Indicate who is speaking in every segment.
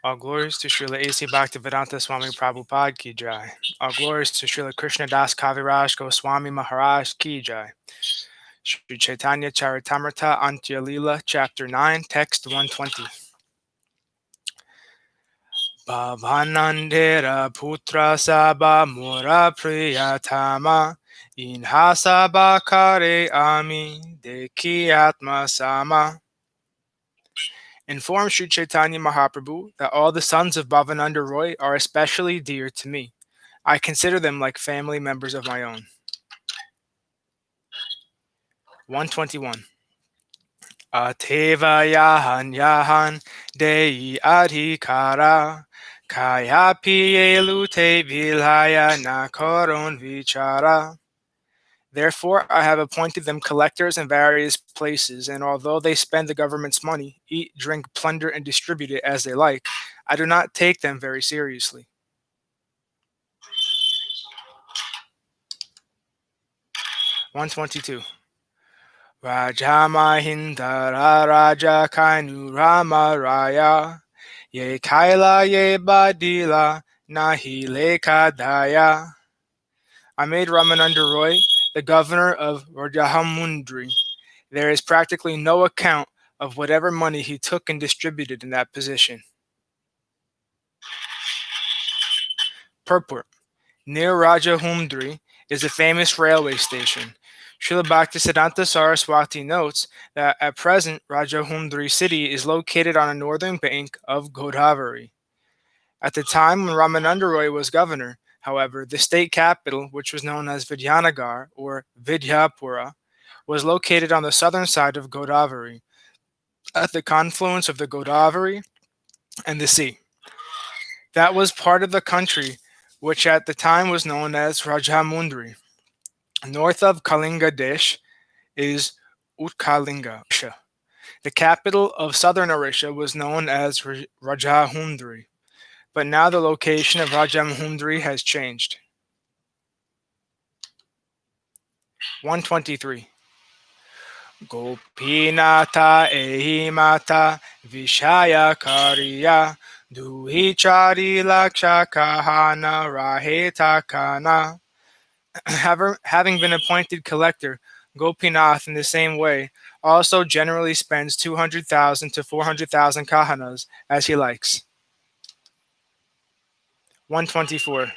Speaker 1: All glories to Srila A.C. Bhaktivedanta Swami Prabhupada Ki Jai. All glories to Srila Krishna Das Kaviraj Goswami Maharaj Ki Jai. Śrī Caitanya-caritāmṛta Antya Lila, Chapter 9, Text 120. Bhavanandera putra sabha mura priyatama inhasabha kare ami deki atma sama. Inform Śrī Caitanya Mahaprabhu that all the sons of Bhavananda Roy are especially dear to me. I consider them like family members of my own. 121. Ateva yahan yahan dei adhikara kaya lute vilaya nakoron vichara. Therefore, I have appointed them collectors in various places, and although they spend the government's money, eat, drink, plunder, and distribute it as they like, I do not take them very seriously. 122. Raja Mahindara Raja Kainu Rama Raya Ye Kaila Ye Badila Nahi Lekadaya. I made Ramananda Roy the governor of Rajahamundri. There is practically no account of whatever money he took and distributed in that position. Purport. Near Rajahumundri is a famous railway station. Srila Bhaktisiddhanta Saraswati notes that at present Rajahumundri city is located on a northern bank of Godavari. At the time when Ramananda Roy was governor, however, the state capital, which was known as Vidyanagar or Vidyapura, was located on the southern side of Godavari, at the confluence of the Godavari and the sea. That was part of the country which at the time was known as Rajahmundry. North of Kalinga Desh is Utkalinga. The capital of southern Orisha was known as Rajahmundry, but now the location of Rajahmundry has changed. 123. Gopīnātha ehimata vishaya kariya duhichari laksha kahana raheta kana. Having been appointed collector, Gopīnātha in the same way also generally spends 200,000 to 400,000 kahanas as he likes. 124.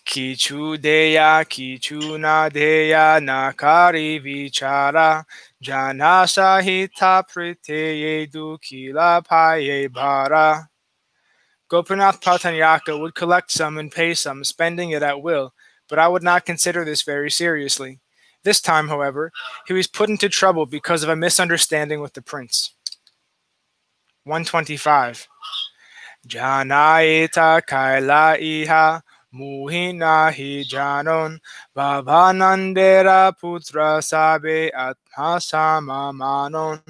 Speaker 1: Kichu deya kichu na deya nakari vichara jana sahita priteye dukila paye bhara. Gopinath Paṭṭanāyaka would collect some and pay some, spending it at will, but I would not consider this very seriously. This time, however, he was put into trouble because of a misunderstanding with the prince. 125. Janaita kaila iha muhinahi janon bhavanandera putra sabe atmasama manon.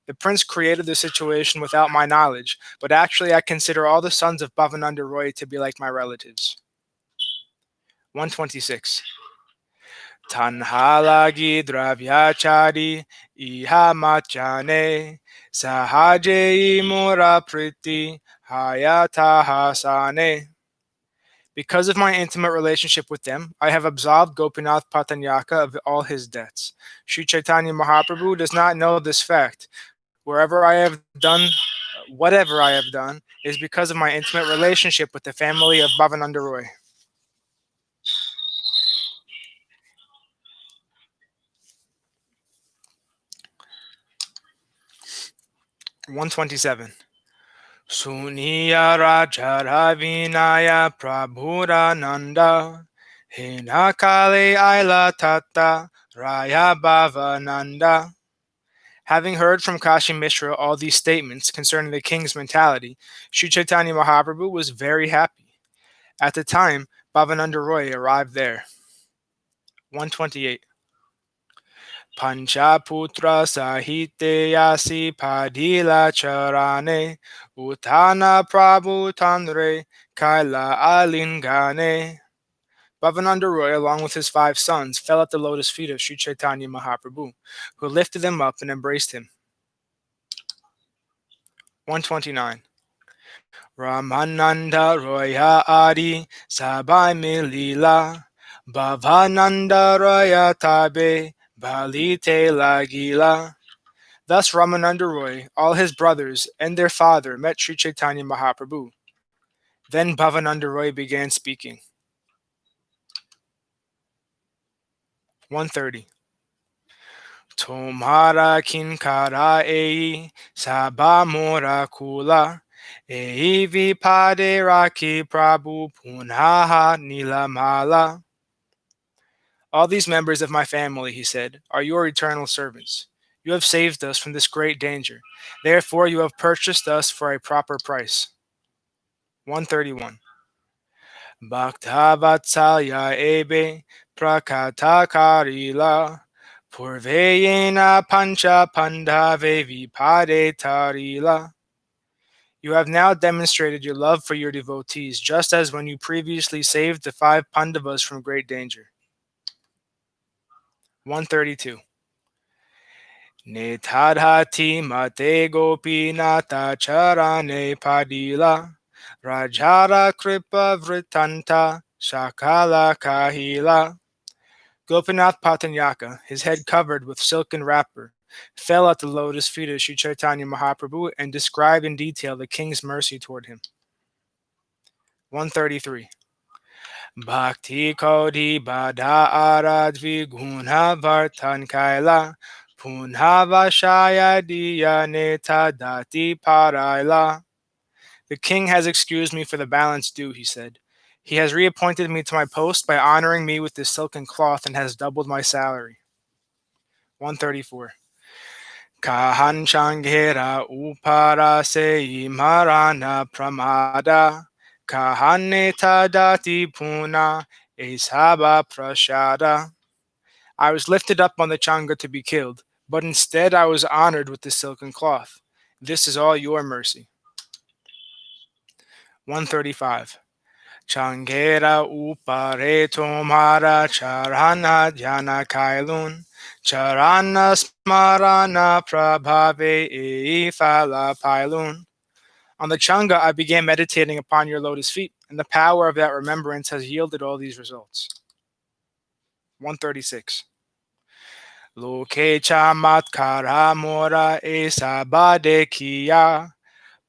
Speaker 1: The prince created the situation without my knowledge, but actually I consider all the sons of Bhavananda Roy to be like my relatives. 126. Tanhalagi dravyachari iha machane sahaje imura priti hayata hasane. Because of my intimate relationship with them, I have absolved Gopīnātha Paṭṭanāyaka of all his debts. Śrī Caitanya Mahaprabhu does not know this fact. Whatever I have done is because of my intimate relationship with the family of Bhavananda Roy. 127. Suniya Raja Ravinaya Prabhura Nanda Hinakale Aila Tata Raya Bhavananda. Having heard from Kashi Mishra all these statements concerning the king's mentality, Śrī Caitanya Mahaprabhu was very happy. At the time, Bhavananda Roy arrived there. 128. Panchaputra sahite yasi padila charane utana prabhu tanre kaila alingane. Bhavananda Roy, along with his 5 sons, fell at the lotus feet of Śrī Caitanya Mahaprabhu, who lifted them up and embraced him. 129. Ramananda Roya Adi Sabai Milila Bhavananda Roya Tabe Balite Lagila. Thus Ramananda Roy, all his brothers, and their father met Śrī Caitanya Mahaprabhu. Then Bhavananda Roy began speaking. 130. Tomara kinkara ei sabha mora kula ei vipade raki prabhu punaha nilamala. All these members of my family, he said, are your eternal servants. You have saved us from this great danger. Therefore you have purchased us for a proper price. 131. Bhakta vatsalya ebe prakata karila purveyena pancha pandave vipade tarila. You have now demonstrated your love for your devotees, just as when you previously saved the 5 Pandavas from great danger. 132. Netadhati mate Gopīnātha charane padila Rajara kripa vritanta shakala kahila. Gopīnātha Paṭṭanāyaka, his head covered with silken wrapper, fell at the lotus feet of Śrī Caitanya Mahaprabhu and described in detail the king's mercy toward him. 133. Bhakti Kodi Bada Aradvi Guna Vartan Kaila Punhavashaya Diya Neta Dati Paraila. The king has excused me for the balance due, he said. He has reappointed me to my post by honoring me with this silken cloth and has doubled my salary. 134. Kahan Changhera Upara Se Marana Pramada Kahaneta Dati Puna Esaba Prashada. I was lifted up on the Changa to be killed, but instead I was honored with the silken cloth. This is all your mercy. 135. Changera upare tomara charana dhyana kailun charana smarana prabhave e phala pailun. On the Changa, I began meditating upon your lotus feet, and the power of that remembrance has yielded all these results. 136. Loke chamatkara mora esabade kiya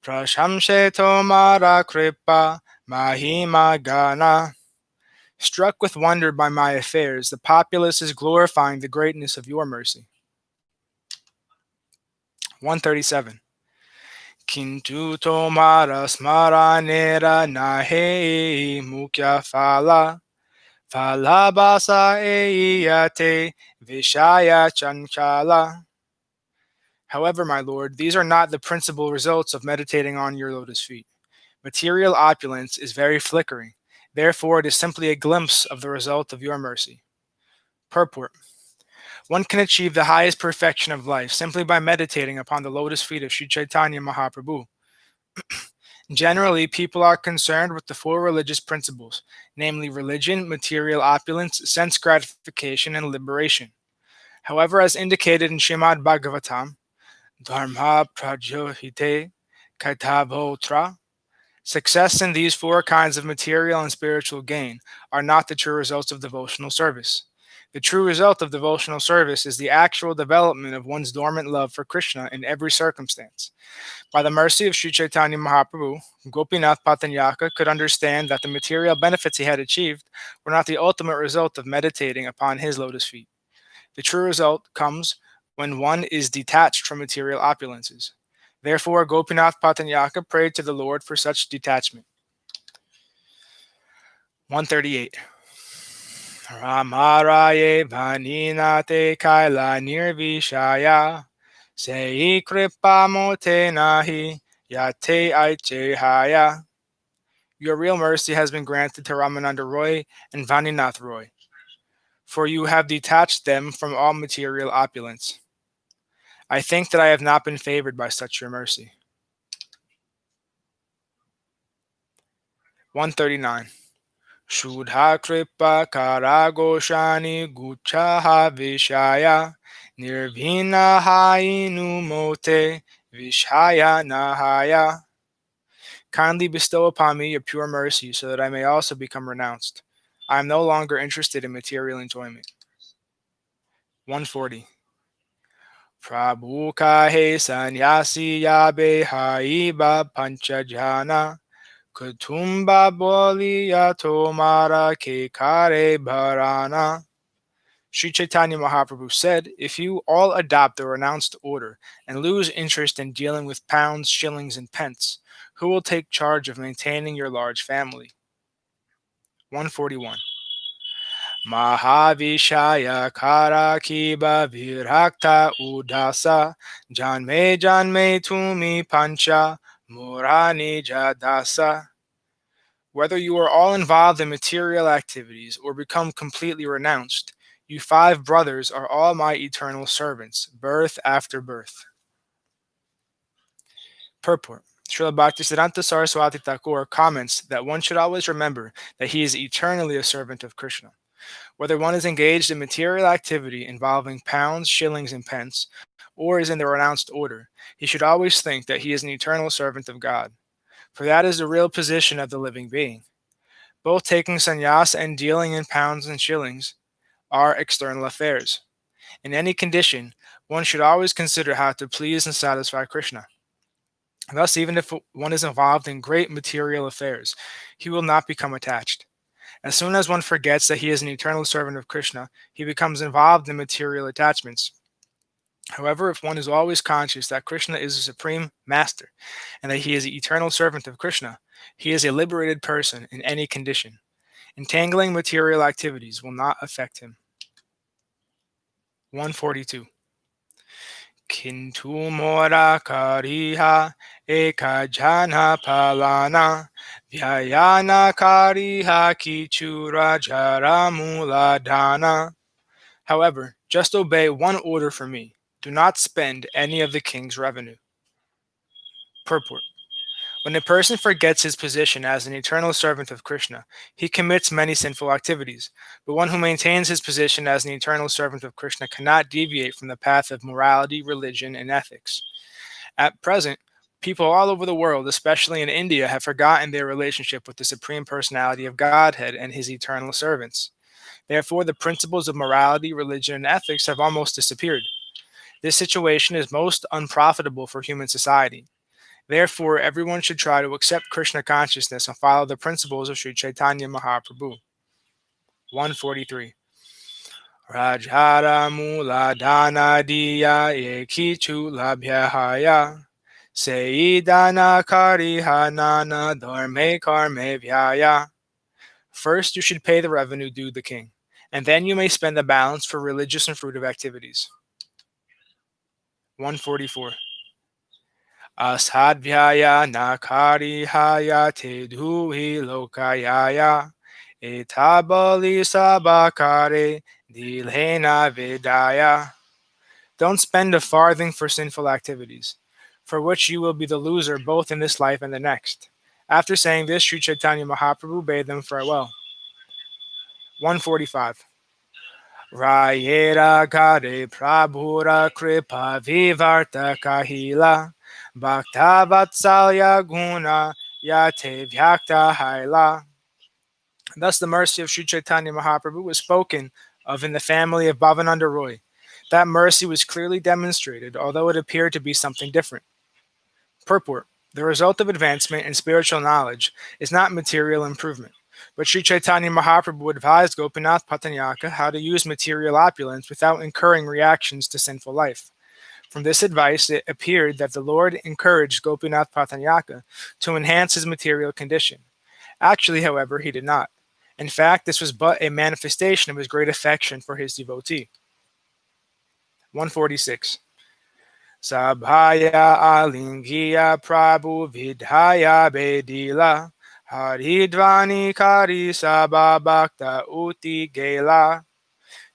Speaker 1: prashamse tomara kripa mahima gana. Struck with wonder by my affairs, the populace is glorifying the greatness of your mercy. 137. Kintu tomara smaranera nahe mukya phala phalabasa eiyate vishaya chanchala. However, my lord, these are not the principal results of meditating on your lotus feet. Material opulence is very flickering. Therefore, it is simply a glimpse of the result of your mercy. Purport. One can achieve the highest perfection of life simply by meditating upon the lotus feet of Śrī Caitanya Mahaprabhu. Generally, people are concerned with the 4 religious principles, namely religion, material opulence, sense gratification, and liberation. However, as indicated in Śrīmad Bhagavatam, Dharma Prajohite Kaitavotra, success in these 4 kinds of material and spiritual gain are not the true results of devotional service. The true result of devotional service is the actual development of one's dormant love for Krishna in every circumstance. By the mercy of Śrī Caitanya Mahaprabhu, Gopīnātha Paṭṭanāyaka could understand that the material benefits he had achieved were not the ultimate result of meditating upon his lotus feet. The true result comes when one is detached from material opulences. Therefore, Gopīnātha Paṭṭanāyaka prayed to the Lord for such detachment. 138. Ramaraye Vaninate Kaila Nirvishaya Sei Kripa Mote Nahi Yate Aichehaya. Your real mercy has been granted to Ramananda Roy and Vaninath Roy, for you have detached them from all material opulence. I think that I have not been favored by such your mercy. 139. Shudha kripa karagoshani guchaha vishaya nirvina hainu mote vishaya nahaya. Kindly bestow upon me your pure mercy so that I may also become renounced. I am no longer interested in material enjoyment. 140. Prabhu kahe sanyasi yabe haiba panchajana kutumba boliya tomara ke kare bharana. Sri Chaitanya Mahaprabhu said, if you all adopt the renounced order and lose interest in dealing with pounds, shillings, and pence, who will take charge of maintaining your large family? 141. Mahavishaya Karakiba Virakta Udasa Janme Janme Tumi Pancha Murani Jadasa. Whether you are all involved in material activities or become completely renounced, you 5 brothers are all my eternal servants, birth after birth. Purport. Srila Bhaktisiddhanta Saraswati Thakur comments that one should always remember that he is eternally a servant of Krishna. Whether one is engaged in material activity involving pounds, shillings, and pence, or is in the renounced order, he should always think that he is an eternal servant of God, for that is the real position of the living being. Both taking sannyas and dealing in pounds and shillings are external affairs. In any condition, one should always consider how to please and satisfy Krishna. Thus, even if one is involved in great material affairs, he will not become attached. As soon as one forgets that he is an eternal servant of Krishna, he becomes involved in material attachments. However, if one is always conscious that Krishna is the supreme master and that he is the eternal servant of Krishna, he is a liberated person in any condition. Entangling material activities will not affect him. 142. Kintu mora kariha ekajana palana vyayana kariha kichura jaramula dana. However, just obey one order for me. Do not spend any of the king's revenue. Purport. When a person forgets his position as an eternal servant of Krishna, he commits many sinful activities. But one who maintains his position as an eternal servant of Krishna cannot deviate from the path of morality, religion, and ethics. At present, people all over the world, especially in India, have forgotten their relationship with the Supreme Personality of Godhead and his eternal servants. Therefore, the principles of morality, religion, and ethics have almost disappeared. This situation is most unprofitable for human society. Therefore, everyone should try to accept Krishna consciousness and follow the principles of Śrī Caitanya Mahaprabhu. 143. Rajhara mula dana diya ekichu labhyahaya seidana kariha nana dharme karme vyaya. First, you should pay the revenue due the king, and then you may spend the balance for religious and fruitive activities. 144. Asadvyaya nakarihaya te dhuhi lokayaya etabali sabakare dilhena vidaya. Don't spend a farthing for sinful activities, for which you will be the loser both in this life and the next. After saying this, Śrī Caitanya Mahaprabhu bade them farewell. 145. Rayera Gade Prabhura Kripa Vivarta Kahila Bhakta Vatsalya Guna Yate Vyakta Haila. Thus the mercy of Śrī Caitanya Mahaprabhu was spoken of in the family of Bhavananda Roy. That mercy was clearly demonstrated, although it appeared to be something different. Purport. The result of advancement in spiritual knowledge is not material improvement. But Śrī Caitanya Mahaprabhu advised Gopīnātha Paṭṭanāyaka how to use material opulence without incurring reactions to sinful life. From this advice, it appeared that the Lord encouraged Gopīnātha Paṭṭanāyaka to enhance his material condition. Actually, however, he did not. In fact, this was but a manifestation of his great affection for his devotee. 146. Sabhaya alingiya prabhu vidhaya bedila Haridvani Kari Sabha Bhakta Uti Gela.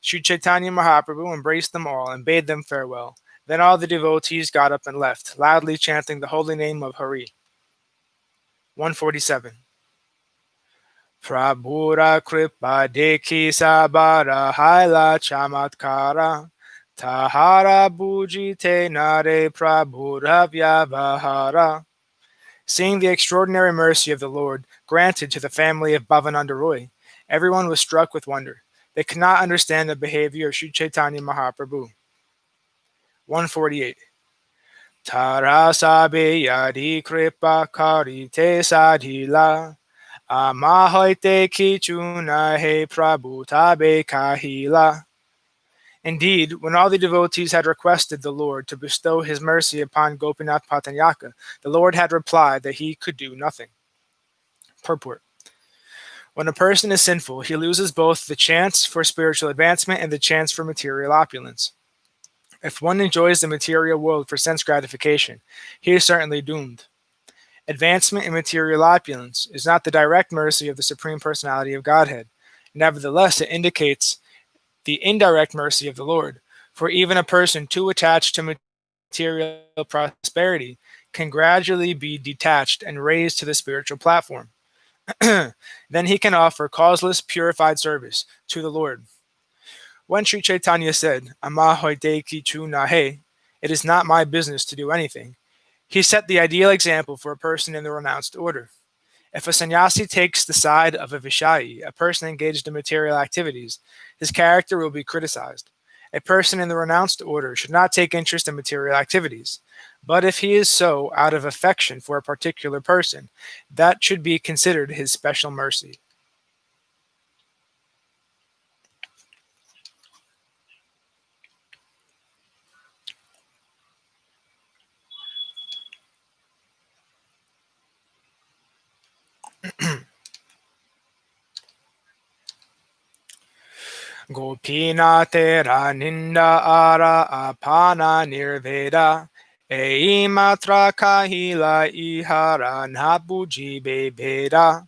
Speaker 1: Śrī Caitanya Mahaprabhu embraced them all and bade them farewell. Then all the devotees got up and left, loudly chanting the holy name of Hari. 147. Prabhura kripa dekhi sabara haila chamatkara. Tahara bujite nare prabhura vyavahara. Seeing the extraordinary mercy of the Lord granted to the family of Bhavananda Roy, everyone was struck with wonder. They could not understand the behavior of Śrī Caitanya Mahaprabhu. 148. Tarasabe yadi kripa karite sadhila. Amahoite kichuna he prabhu tabe kahila. Indeed, when all the devotees had requested the Lord to bestow his mercy upon Gopīnātha Paṭṭanāyaka, the Lord had replied that he could do nothing. Purport. When a person is sinful, he loses both the chance for spiritual advancement and the chance for material opulence. If one enjoys the material world for sense gratification, he is certainly doomed. Advancement in material opulence is not the direct mercy of the Supreme Personality of Godhead. Nevertheless, it indicates the indirect mercy of the Lord, for even a person too attached to material prosperity can gradually be detached and raised to the spiritual platform. Then he can offer causeless, purified service to the Lord. When Śrī Caitanya said, "Amahoite kichu nahe," it is not my business to do anything, he set the ideal example for a person in the renounced order. If a sannyasi takes the side of a Vishayi, a person engaged in material activities, his character will be criticized. A person in the renounced order should not take interest in material activities. But if he is so out of affection for a particular person, that should be considered his special mercy. Gopīnātha ninda ara apana nirveda. Eimatra kahila ihara nabuji bebeda.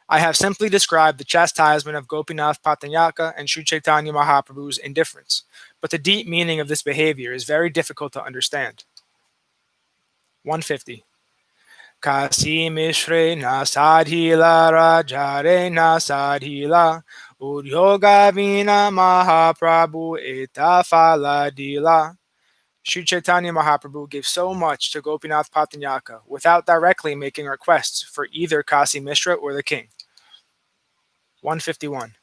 Speaker 1: I have simply described the chastisement of Gopīnātha Paṭṭanāyaka and Śrī Caitanya Mahaprabhu's indifference, but the deep meaning of this behavior is very difficult to understand. 150. Kasi mishre na sadhila rajare na sadhila udyoga vina Mahaprabhu eta faladila. Śrī Caitanya Mahaprabhu gave so much to Gopīnātha Paṭṭanāyaka without directly making requests for either Kasi Mishra or the king. 151.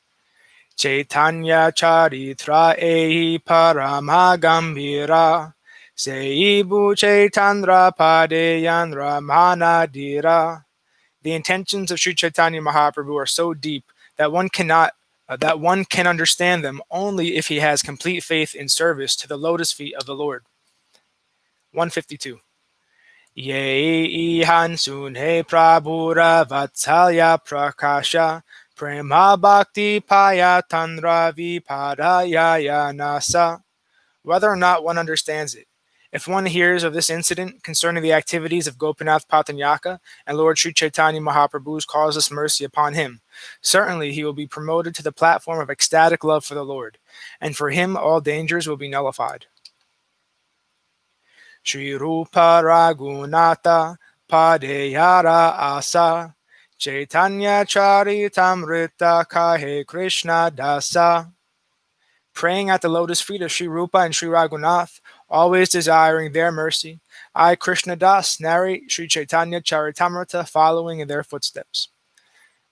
Speaker 1: Caitanya-caritāmṛta ehi paramagambira. Seibu Chaitandra Padeyandra Manadira. The intentions of Śrī Caitanya Mahaprabhu are so deep that one can understand them only if he has complete faith in service to the lotus feet of the Lord. 152. Ye ihansun he prabhura vatsalya prakasha prema bhakti payatandra vipadayaya nasa. Whether or not one understands it, if one hears of this incident concerning the activities of Gopīnātha Paṭṭanāyaka and Lord Śrī Caitanya Mahaprabhu's causeless mercy upon him, certainly he will be promoted to the platform of ecstatic love for the Lord, and for him all dangers will be nullified. Śrī Rupa Raghunatha Padeyara Asa Caitanya-caritāmṛta Kahe Krishna Dasa. Praying at the lotus feet of Śrī Rupa and Śrī Raghunath, always desiring their mercy, I, Krishna Das, narrate Śrī Caitanya-caritāmṛta following in their footsteps.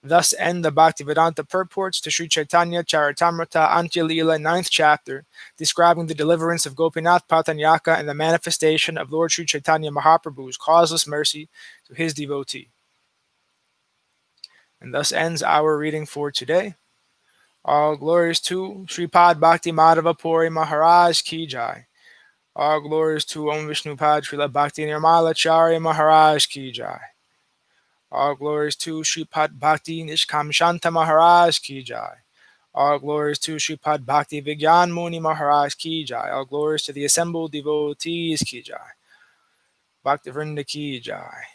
Speaker 1: Thus end the Bhaktivedanta purports to Śrī Caitanya-caritāmṛta Antya Leela 9th chapter, describing the deliverance of Gopīnātha Paṭṭanāyaka and the manifestation of Lord Śrī Caitanya Mahaprabhu's causeless mercy to his devotee. And thus ends our reading for today. All glories to Sripad Bhakti Madhava Puri Maharaj Ki Jai. All glories to Om Vishnupad Srila Bhakti Nirmala Charya Maharaj Ki Jai. All glories to Sripad Bhakti Nishkam Shanta Maharaj Ki Jai. All glories to Sripad Bhakti Vigyan Muni Maharaj Ki Jai. All glories to the assembled devotees Ki Jai. Bhakti Vrinda Ki Jai.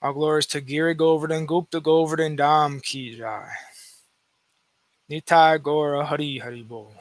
Speaker 1: All glories to Giri Govardhan Gupta Govardhan Dham Ki Jai. Nitai Gora Hari Hari Bol.